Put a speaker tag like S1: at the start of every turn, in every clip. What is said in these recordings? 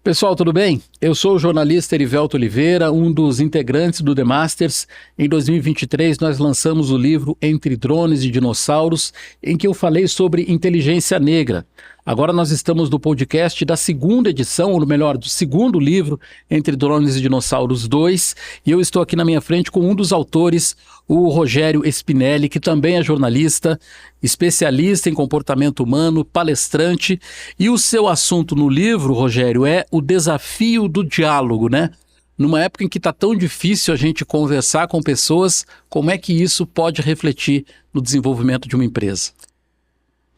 S1: Pessoal, tudo bem? Eu sou o jornalista Erivelto Oliveira, um dos integrantes do The Masters. Em 2023, nós lançamos o livro Entre Drones e Dinossauros, em que eu falei sobre inteligência negra. Agora nós estamos no podcast da segunda edição, ou melhor, do segundo livro, Entre Drones e Dinossauros 2, e eu estou aqui na minha frente com um dos autores, o Rogério Spinelli, que também é jornalista, especialista em comportamento humano, palestrante, e o seu assunto no livro, Rogério, é o desafio do diálogo, né? Numa época em que está tão difícil a gente conversar com pessoas, como é que isso pode refletir no desenvolvimento de uma empresa?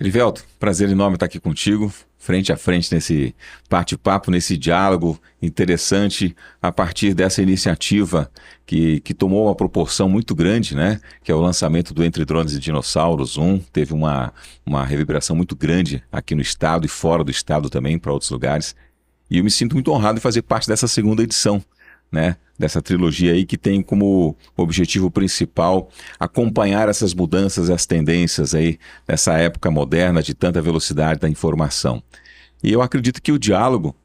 S2: Erivelto, prazer enorme estar aqui contigo, frente a frente nesse bate-papo, nesse diálogo interessante a partir dessa iniciativa que tomou uma proporção muito grande, né? Que é o lançamento do Entre Drones e Dinossauros 1. Teve uma reverberação muito grande aqui no estado e fora do estado também, para outros lugares. E eu me sinto muito honrado em fazer parte dessa segunda edição, né? Dessa trilogia aí que tem como objetivo principal acompanhar essas mudanças, as tendências aí nessa época moderna de tanta velocidade da informação. E eu acredito que o diálogo,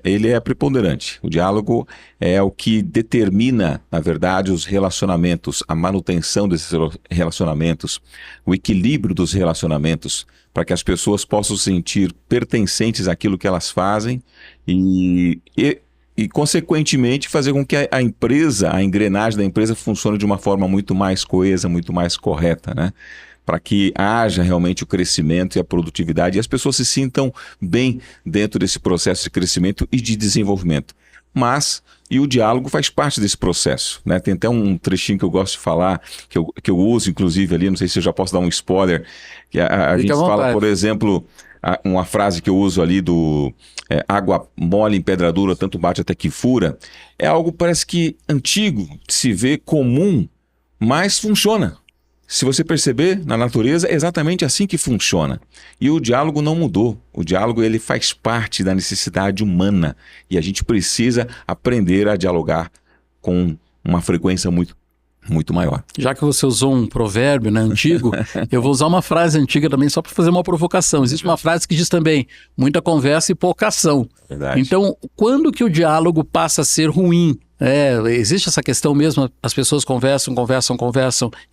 S2: ele é preponderante. O diálogo é o que determina, na verdade, os relacionamentos, a manutenção desses relacionamentos, o equilíbrio dos relacionamentos, para que as pessoas possam se sentir pertencentes àquilo que elas fazem e consequentemente, fazer com que a empresa, a engrenagem da empresa funcione de uma forma muito mais coesa, muito mais correta, né? Para que haja realmente o crescimento e a produtividade e as pessoas se sintam bem dentro desse processo de crescimento e de desenvolvimento. E o diálogo faz parte desse processo, né? Tem até um trechinho que eu gosto de falar, que eu uso inclusive ali, não sei se eu já posso dar um spoiler, que a gente fala, por exemplo, uma frase que eu uso ali do água mole em pedra dura, tanto bate até que fura, é algo parece que antigo, de se vê comum, mas funciona. Se você perceber, na natureza é exatamente assim que funciona. E o diálogo não mudou. O diálogo ele faz parte da necessidade humana e a gente precisa aprender a dialogar com uma frequência muito maior.
S1: Já que você usou um provérbio, né, antigo, eu vou usar uma frase antiga também só para fazer uma provocação. Existe uma frase que diz também, muita conversa e pouca ação.
S2: Verdade.
S1: Então, quando que o diálogo passa a ser ruim? Existe essa questão mesmo, as pessoas conversam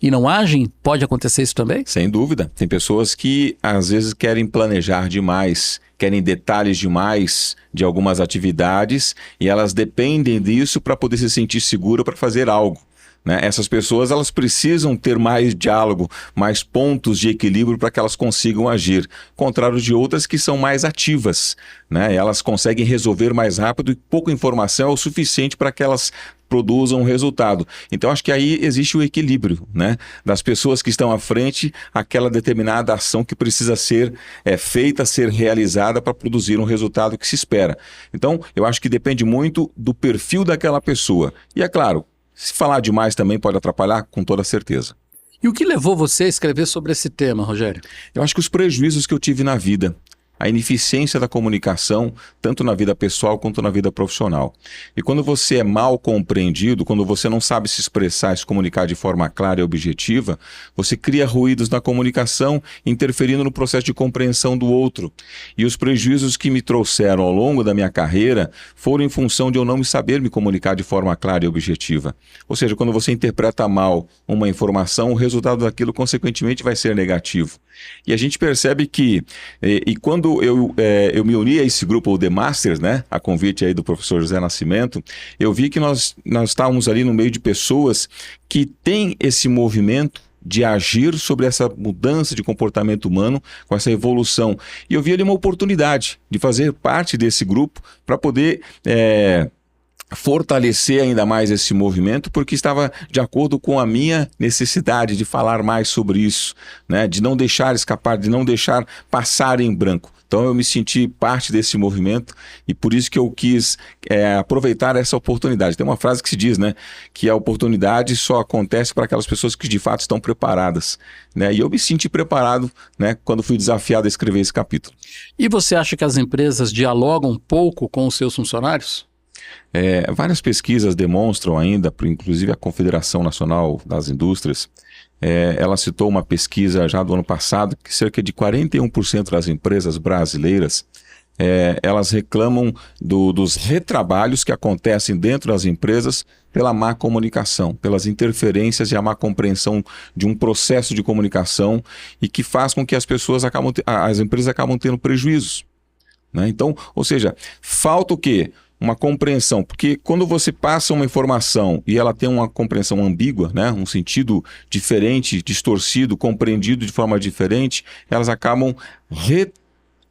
S1: e não agem? Pode acontecer isso também?
S2: Sem dúvida. Tem pessoas que às vezes querem planejar demais, querem detalhes demais de algumas atividades e elas dependem disso para poder se sentir segura para fazer algo. Né? Essas pessoas elas precisam ter mais diálogo, mais pontos de equilíbrio para que elas consigam agir, contrário de outras que são mais ativas, né? Elas conseguem resolver mais rápido e pouca informação é o suficiente para que elas produzam um resultado. Então acho que aí existe o equilíbrio, né? Das pessoas que estão à frente, aquela determinada ação que precisa ser feita, ser realizada para produzir um resultado que se espera. Então eu acho que depende muito do perfil daquela pessoa. E é claro, se falar demais também pode atrapalhar, com toda certeza.
S1: E o que levou você a escrever sobre esse tema, Rogério?
S2: Eu acho que os prejuízos que eu tive na vida, a ineficiência da comunicação, tanto na vida pessoal quanto na vida profissional. E quando você é mal compreendido, quando você não sabe se expressar, se comunicar de forma clara e objetiva, você cria ruídos na comunicação, interferindo no processo de compreensão do outro. E os prejuízos que me trouxeram ao longo da minha carreira foram em função de eu não saber me comunicar de forma clara e objetiva. Ou seja, quando você interpreta mal uma informação, o resultado daquilo, consequentemente, vai ser negativo. E a gente percebe que, quando eu me uni a esse grupo, o The Masters, né, a convite aí do professor José Nascimento, eu vi que nós estávamos ali no meio de pessoas que têm esse movimento de agir sobre essa mudança de comportamento humano, com essa evolução. E eu vi ali uma oportunidade de fazer parte desse grupo para poder fortalecer ainda mais esse movimento, porque estava de acordo com a minha necessidade de falar mais sobre isso, né? De não deixar escapar, de não deixar passar em branco. Então eu me senti parte desse movimento e por isso que eu quis aproveitar essa oportunidade. Tem uma frase que se diz, né, que a oportunidade só acontece para aquelas pessoas que de fato estão preparadas, né? E eu me senti preparado, né, quando fui desafiado a escrever esse capítulo.
S1: E você acha que as empresas dialogam pouco com os seus funcionários?
S2: Várias pesquisas demonstram ainda, inclusive a Confederação Nacional das Indústrias, ela citou uma pesquisa já do ano passado que cerca de 41% das empresas brasileiras elas reclamam dos retrabalhos que acontecem dentro das empresas pela má comunicação, pelas interferências e a má compreensão de um processo de comunicação e que faz com que as empresas acabam tendo prejuízos, né? Então, ou seja, falta o quê? Uma compreensão, porque quando você passa uma informação e ela tem uma compreensão ambígua, né, um sentido diferente, distorcido, compreendido de forma diferente, elas acabam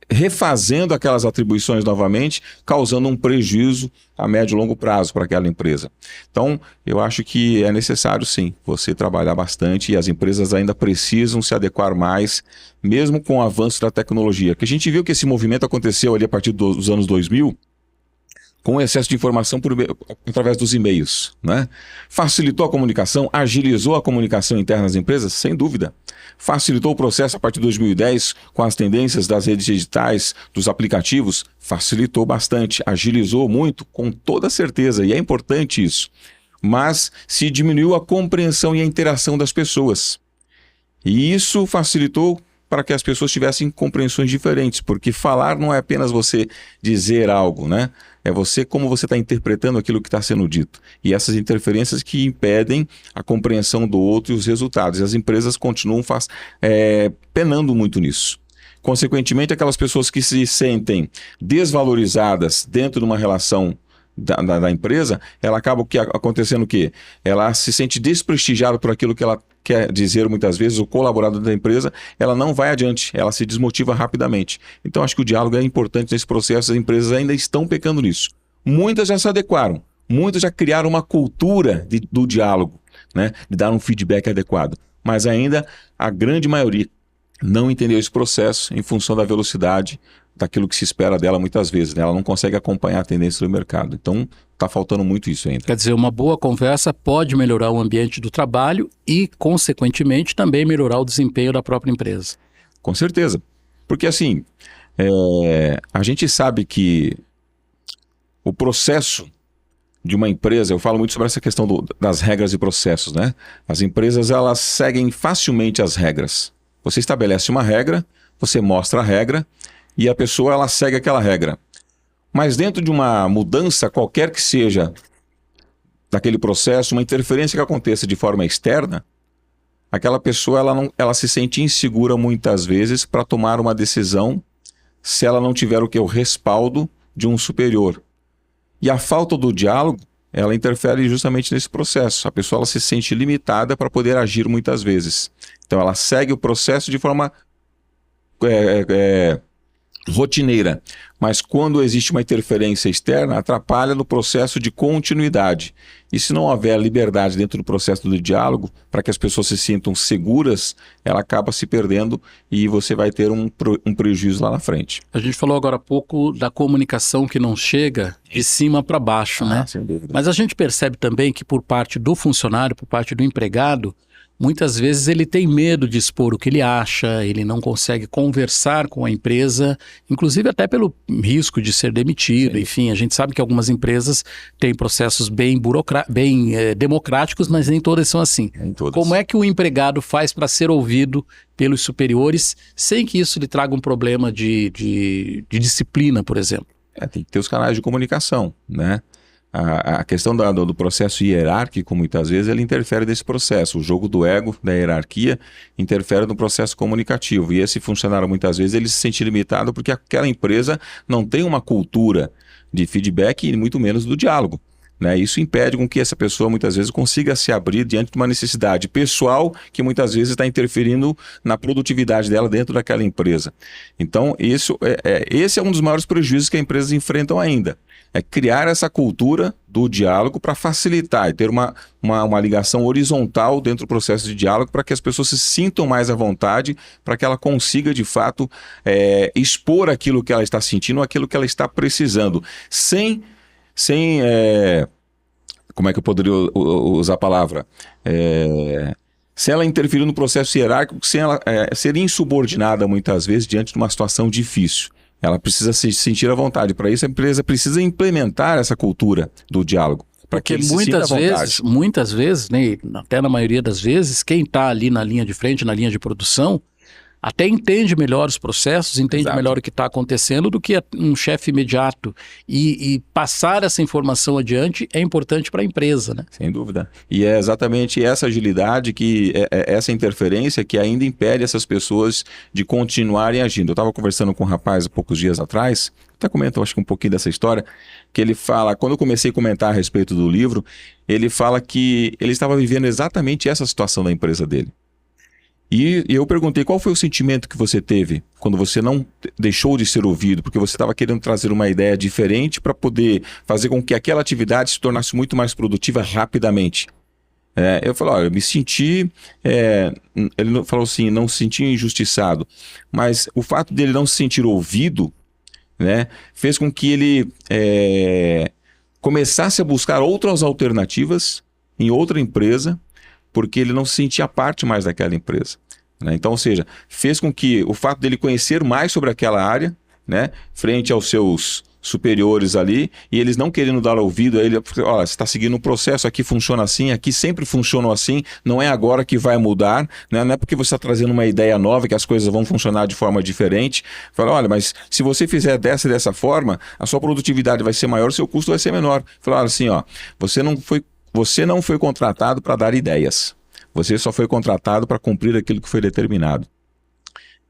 S2: refazendo aquelas atribuições novamente, causando um prejuízo a médio e longo prazo para aquela empresa. Então, eu acho que é necessário, sim, você trabalhar bastante e as empresas ainda precisam se adequar mais, mesmo com o avanço da tecnologia. Que a gente viu que esse movimento aconteceu ali a partir dos anos 2000, com excesso de informação através dos e-mails, né? Facilitou a comunicação, agilizou a comunicação interna das empresas? Sem dúvida. Facilitou o processo a partir de 2010 com as tendências das redes digitais, dos aplicativos? Facilitou bastante, agilizou muito, com toda certeza, e é importante isso. Mas se diminuiu a compreensão e a interação das pessoas. E isso facilitou para que as pessoas tivessem compreensões diferentes, porque falar não é apenas você dizer algo, né? É como você está interpretando aquilo que está sendo dito. E essas interferências que impedem a compreensão do outro e os resultados. E as empresas continuam penando muito nisso. Consequentemente, aquelas pessoas que se sentem desvalorizadas dentro de uma relação da empresa, ela acaba acontecendo o quê? Ela se sente desprestigiada por aquilo que ela quer dizer muitas vezes, o colaborador da empresa, ela não vai adiante, ela se desmotiva rapidamente. Então acho que o diálogo é importante nesse processo, as empresas ainda estão pecando nisso. Muitas já se adequaram, muitas já criaram uma cultura do diálogo, né? De dar um feedback adequado, mas ainda a grande maioria não entendeu esse processo em função da velocidade daquilo que se espera dela muitas vezes, né? Ela não consegue acompanhar a tendência do mercado. Então, está faltando muito isso ainda.
S1: Quer dizer, uma boa conversa pode melhorar o ambiente do trabalho e, consequentemente, também melhorar o desempenho da própria empresa.
S2: Com certeza. Porque, assim, a gente sabe que o processo de uma empresa, eu falo muito sobre essa questão das regras e processos, né? As empresas, elas seguem facilmente as regras. Você estabelece uma regra, você mostra a regra, e a pessoa ela segue aquela regra. Mas dentro de uma mudança, qualquer que seja daquele processo, uma interferência que aconteça de forma externa, aquela pessoa ela se sente insegura muitas vezes para tomar uma decisão se ela não tiver o respaldo de um superior. E a falta do diálogo, ela interfere justamente nesse processo. A pessoa ela se sente limitada para poder agir muitas vezes. Então ela segue o processo de forma rotineira, mas quando existe uma interferência externa, atrapalha no processo de continuidade. E se não houver liberdade dentro do processo do diálogo, para que as pessoas se sintam seguras, ela acaba se perdendo e você vai ter um prejuízo lá na frente.
S1: A gente falou agora há pouco da comunicação que não chega de cima para baixo, né?
S2: Sem dúvida.
S1: Mas a gente percebe também que por parte do funcionário, por parte do empregado, muitas vezes ele tem medo de expor o que ele acha, ele não consegue conversar com a empresa, inclusive até pelo risco de ser demitido. Sim. Enfim, a gente sabe que algumas empresas têm processos bem democráticos, mas nem todas são assim.
S2: Nem todas.
S1: Como é que o empregado faz para ser ouvido pelos superiores sem que isso lhe traga um problema de disciplina, por exemplo?
S2: Tem que ter os canais de comunicação, né? A questão do processo hierárquico, muitas vezes, ele interfere nesse processo. O jogo do ego, da hierarquia, interfere no processo comunicativo. E esse funcionário, muitas vezes, ele se sente limitado porque aquela empresa não tem uma cultura de feedback e muito menos do diálogo, né? Isso impede com que essa pessoa, muitas vezes, consiga se abrir diante de uma necessidade pessoal que, muitas vezes, está interferindo na produtividade dela dentro daquela empresa. Então, esse é um dos maiores prejuízos que as empresas enfrentam ainda. É criar essa cultura do diálogo para facilitar e ter uma ligação horizontal dentro do processo de diálogo para que as pessoas se sintam mais à vontade, para que ela consiga, de fato, expor aquilo que ela está sentindo, aquilo que ela está precisando, sem como é que eu poderia usar a palavra? Sem ela interferir no processo hierárquico, sem ela ser insubordinada muitas vezes diante de uma situação difícil. Ela precisa se sentir à vontade. Para isso, a empresa precisa implementar essa cultura do diálogo.
S1: Porque muitas vezes, né, até na maioria das vezes, quem está ali na linha de frente, na linha de produção, até entende melhor os processos, entende
S2: Exato.
S1: melhor o que está acontecendo do que um chefe imediato. E passar essa informação adiante é importante para a empresa, né?
S2: Sem dúvida. E é exatamente essa agilidade, essa interferência que ainda impede essas pessoas de continuarem agindo. Eu estava conversando com um rapaz há poucos dias atrás, até comentou acho que um pouquinho dessa história, que ele fala, quando eu comecei a comentar a respeito do livro, ele fala que ele estava vivendo exatamente essa situação da empresa dele. E eu perguntei, qual foi o sentimento que você teve quando você não deixou de ser ouvido, porque você estava querendo trazer uma ideia diferente para poder fazer com que aquela atividade se tornasse muito mais produtiva rapidamente? Eu falei, olha, eu me senti, ele falou assim, não se sentia injustiçado, mas o fato dele não se sentir ouvido, né, fez com que ele começasse a buscar outras alternativas em outra empresa, porque ele não se sentia parte mais daquela empresa, né? Então, ou seja, fez com que o fato dele conhecer mais sobre aquela área, né, frente aos seus superiores ali, e eles não querendo dar ouvido a ele, olha, você está seguindo um processo, aqui funciona assim, aqui sempre funcionou assim, não é agora que vai mudar, né? Não é porque você está trazendo uma ideia nova que as coisas vão funcionar de forma diferente. Fala, olha, mas se você fizer dessa forma, a sua produtividade vai ser maior, o seu custo vai ser menor. Fala assim, ó, você não foi contratado para dar ideias. Você só foi contratado para cumprir aquilo que foi determinado.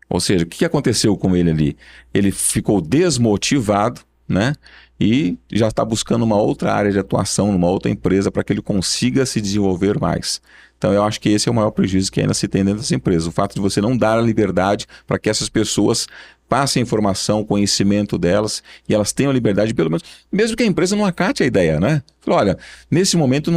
S2: Ou seja, o que aconteceu com ele ali? Ele ficou desmotivado, né? E já está buscando uma outra área de atuação, numa outra empresa, para que ele consiga se desenvolver mais. Então, eu acho que esse é o maior prejuízo que ainda se tem dentro das empresas. O fato de você não dar a liberdade para que essas pessoas passem a informação, conhecimento delas, e elas tenham liberdade, pelo menos, mesmo que a empresa não acate a ideia, né? Fala, olha, nesse momento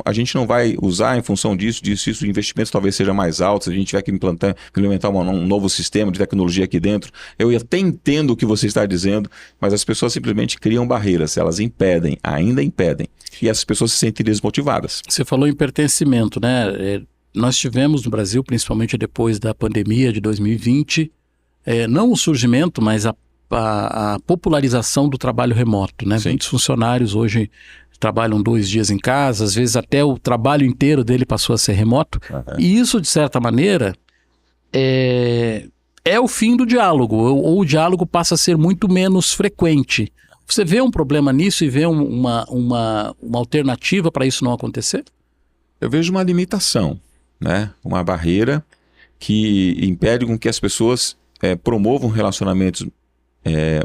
S2: a gente não vai usar em função disso, o investimento talvez seja mais alto, se a gente tiver que implementar um novo sistema de tecnologia aqui dentro. Eu até entendo o que você está dizendo, mas as pessoas simplesmente criam barreiras, elas impedem, ainda impedem, e essas pessoas se sentem desmotivadas.
S1: Você falou em pertencimento, né? Nós tivemos no Brasil, principalmente depois da pandemia de 2020, não o surgimento, mas a popularização do trabalho remoto, né?
S2: Sim.
S1: Muitos funcionários hoje trabalham 2 dias em casa, às vezes até o trabalho inteiro dele passou a ser remoto.
S2: Uhum.
S1: E isso, de certa maneira, é o fim do diálogo, ou o diálogo passa a ser muito menos frequente. Você vê um problema nisso e vê uma alternativa para isso não acontecer?
S2: Eu vejo uma limitação, né? Uma barreira que impede com que as pessoas promovam relacionamentos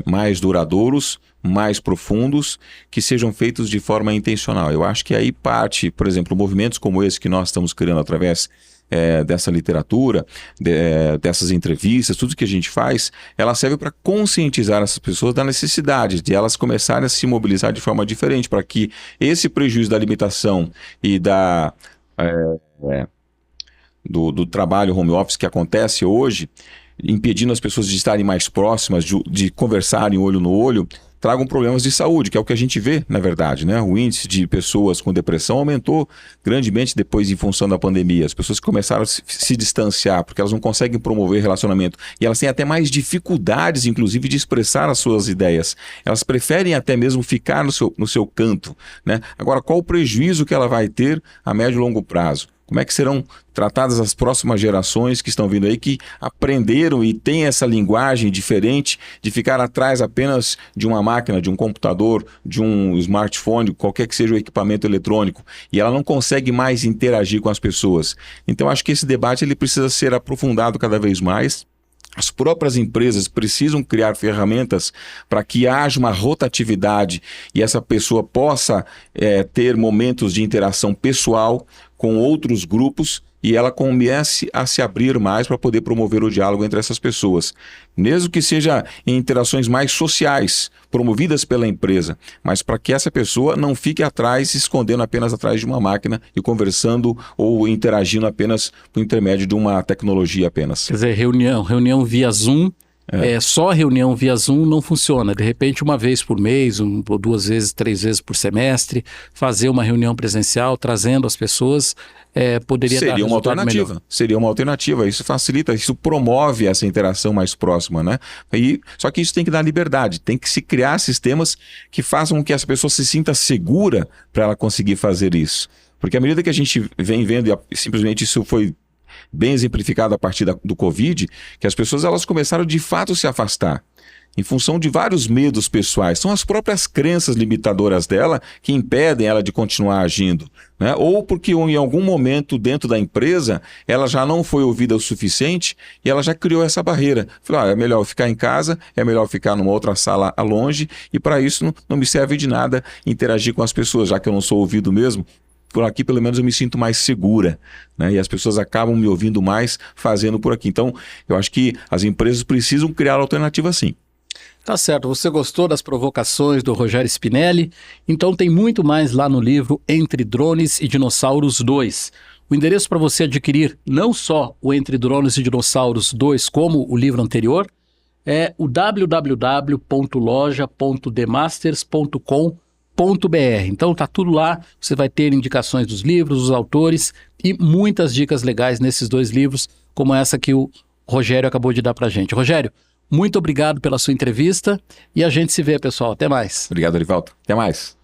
S2: mais duradouros, mais profundos, que sejam feitos de forma intencional. Eu acho que aí parte, por exemplo, movimentos como esse que nós estamos criando através dessa literatura, dessas entrevistas, tudo que a gente faz, ela serve para conscientizar essas pessoas da necessidade de elas começarem a se mobilizar de forma diferente, para que esse prejuízo da limitação e do trabalho home office que acontece hoje, impedindo as pessoas de estarem mais próximas, de conversarem olho no olho, tragam problemas de saúde, que é o que a gente vê, na verdade, né? O índice de pessoas com depressão aumentou grandemente depois em função da pandemia. As pessoas começaram a se distanciar, porque elas não conseguem promover relacionamento. E elas têm até mais dificuldades, inclusive, de expressar as suas ideias. Elas preferem até mesmo ficar no seu canto, né? Agora, qual o prejuízo que ela vai ter a médio e longo prazo? Como é que serão tratadas as próximas gerações que estão vindo aí, que aprenderam e têm essa linguagem diferente de ficar atrás apenas de uma máquina, de um computador, de um smartphone, qualquer que seja o equipamento eletrônico, e ela não consegue mais interagir com as pessoas. Então, acho que esse debate ele precisa ser aprofundado cada vez mais. As próprias empresas precisam criar ferramentas para que haja uma rotatividade e essa pessoa possa ter momentos de interação pessoal com outros grupos e ela comece a se abrir mais para poder promover o diálogo entre essas pessoas. Mesmo que seja em interações mais sociais, promovidas pela empresa, mas para que essa pessoa não fique atrás, se escondendo apenas atrás de uma máquina e conversando ou interagindo apenas por intermédio de uma tecnologia apenas.
S1: Quer dizer, reunião via Zoom, só reunião via Zoom não funciona. De repente, uma vez por mês, ou 2 vezes, 3 vezes por semestre, fazer uma reunião presencial, trazendo as pessoas, poderia dar
S2: Seria uma alternativa.
S1: melhor.
S2: Seria uma alternativa. Isso facilita, isso promove essa interação mais próxima, né? Só que isso tem que dar liberdade, tem que se criar sistemas que façam com que as pessoas se sinta segura para ela conseguir fazer isso. Porque à medida que a gente vem vendo, e simplesmente isso foi bem exemplificado a partir do Covid, que as pessoas elas começaram de fato a se afastar. Em função de vários medos pessoais. São as próprias crenças limitadoras dela que impedem ela de continuar agindo, né? Ou porque em algum momento dentro da empresa ela já não foi ouvida o suficiente e ela já criou essa barreira. Falou, é melhor ficar em casa, é melhor ficar numa outra sala longe e para isso não me serve de nada interagir com as pessoas, já que eu não sou ouvido mesmo. Por aqui, pelo menos, eu me sinto mais segura, né? E as pessoas acabam me ouvindo mais fazendo por aqui. Então, eu acho que as empresas precisam criar alternativa sim.
S1: Tá certo, você gostou das provocações do Rogério Spinelli? Então tem muito mais lá no livro Entre Drones e Dinossauros 2. O endereço para você adquirir não só o Entre Drones e Dinossauros 2, como o livro anterior, é o www.loja.demasters.com.br. Então tá tudo lá, você vai ter indicações dos livros, dos autores e muitas dicas legais nesses dois livros, como essa que o Rogério acabou de dar pra gente. Rogério, muito obrigado pela sua entrevista e a gente se vê, pessoal. Até mais.
S2: Obrigado, Erivelto. Até mais.